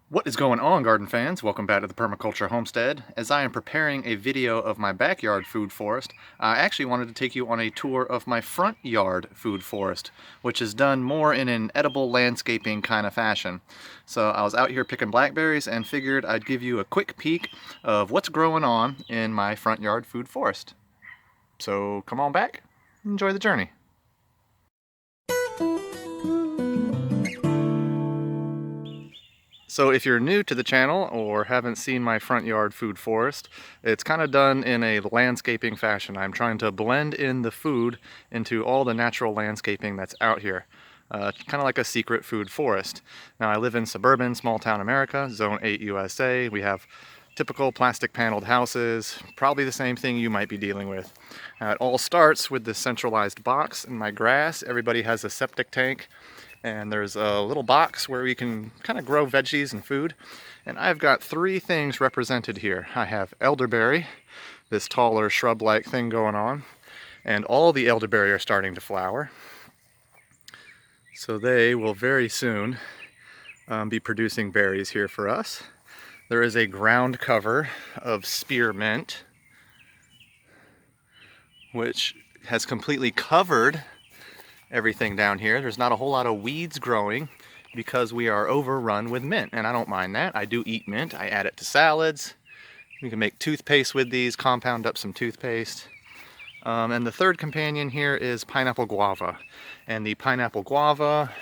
What is going on, garden fans? Welcome back to the Permaculture Homestead. As I am preparing a video of my backyard food forest, I actually wanted to take you on a tour of my front yard food forest, which is done more in an edible landscaping kind of fashion. So I was out here picking blackberries and figured I'd give you a quick peek of what's growing on in my front yard food forest. So come on back, enjoy the journey. So if you're new to the channel or haven't seen my front yard food forest, it's kind of done in a landscaping fashion. I'm trying to blend in the food into all the natural landscaping that's out here. Kind of like a secret food forest. Now I live in suburban small town America, Zone 8 USA. We have typical plastic paneled houses, probably the same thing you might be dealing with. It all starts with this centralized box in my grass. Everybody has a septic tank. And there's a little box where we can kind of grow veggies and food. And I've got three things represented here. I have elderberry, this taller shrub-like thing going on, and all the elderberry are starting to flower. So they will very soon be producing berries here for us. There is a ground cover of spearmint, which has completely covered everything down here. There's not a whole lot of weeds growing because we are overrun with mint, and I don't mind that. I do eat mint. I add it to salads. You can make toothpaste with these, compound up some toothpaste. And the third companion here is pineapple guava, and the pineapple guava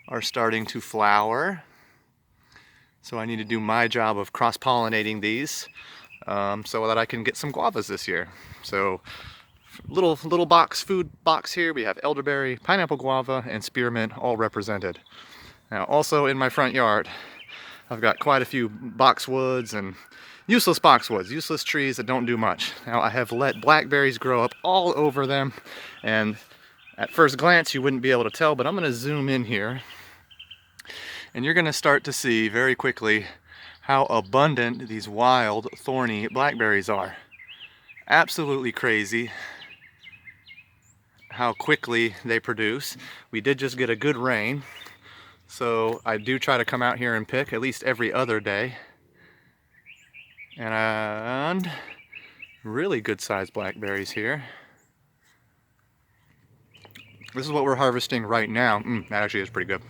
are starting to flower. So I need to do my job of cross-pollinating these so that I can get some guavas this year. So little food box here. We have elderberry, pineapple guava, and spearmint all represented. Now also in my front yard, I've got quite a few boxwoods and useless boxwoods, useless trees that don't do much. Now I have let blackberries grow up all over them, and at first glance you wouldn't be able to tell, but I'm going to zoom in here, and you're going to start to see very quickly how abundant these wild, thorny blackberries are. Absolutely crazy how quickly they produce. We did just get a good rain, so I do try to come out here and pick at least every other day. And really good sized blackberries here. This is what we're harvesting right now. That actually is pretty good.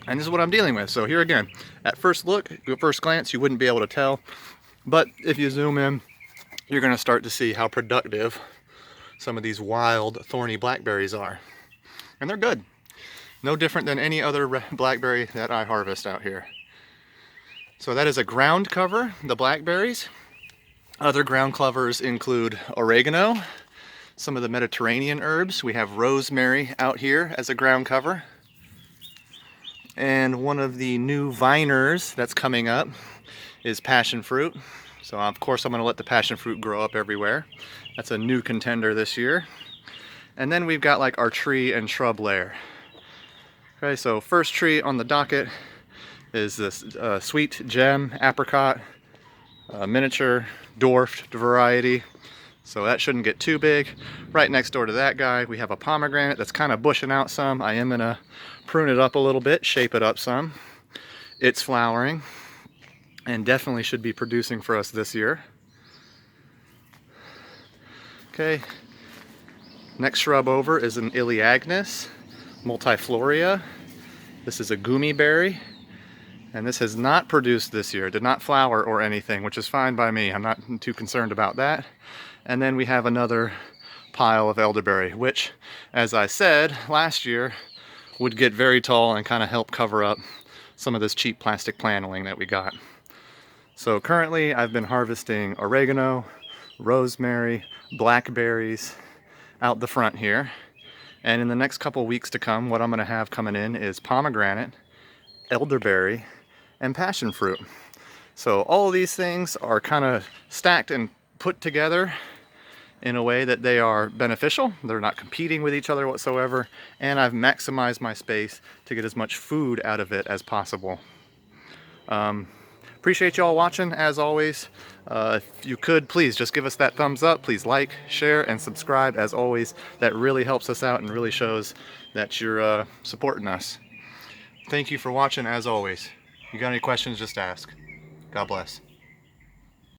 And this is what I'm dealing with. So here again, at first look, at first glance, you wouldn't be able to tell, but if you zoom in, you're going to start to see how productive some of these wild thorny blackberries are. And they're good. No different than any other blackberry that I harvest out here. So that is a ground cover, the blackberries. Other ground covers include oregano, some of the Mediterranean herbs. We have rosemary out here as a ground cover. And one of the new viners that's coming up is passion fruit. So of course I'm going to let the passion fruit grow up everywhere. That's a new contender this year. And then we've got like our tree and shrub layer. Okay, so first tree on the docket is this sweet gem apricot, miniature dwarfed variety. So that shouldn't get too big. Right next door to that guy, we have a pomegranate that's kind of bushing out some. I am gonna prune it up a little bit, shape it up some. It's flowering and definitely should be producing for us this year. Okay, next shrub over is an Elaeagnus multifloria. This is a gummy berry, and this has not produced this year, did not flower or anything, which is fine by me. I'm not too concerned about that. And then we have another pile of elderberry, which, as I said, last year would get very tall and kind of help cover up some of this cheap plastic paneling that we got. So currently I've been harvesting oregano, rosemary, blackberries out the front here. And in the next couple weeks to come, what I'm going to have coming in is pomegranate, elderberry, and passion fruit. So all of these things are kind of stacked and put together in a way that they are beneficial. They're not competing with each other whatsoever, and I've maximized my space to get as much food out of it as possible. Appreciate y'all watching, as always. If you could, please just give us that thumbs up. Please like, share, and subscribe, as always. That really helps us out and really shows that you're supporting us. Thank you for watching, as always. You got any questions, just ask. God bless.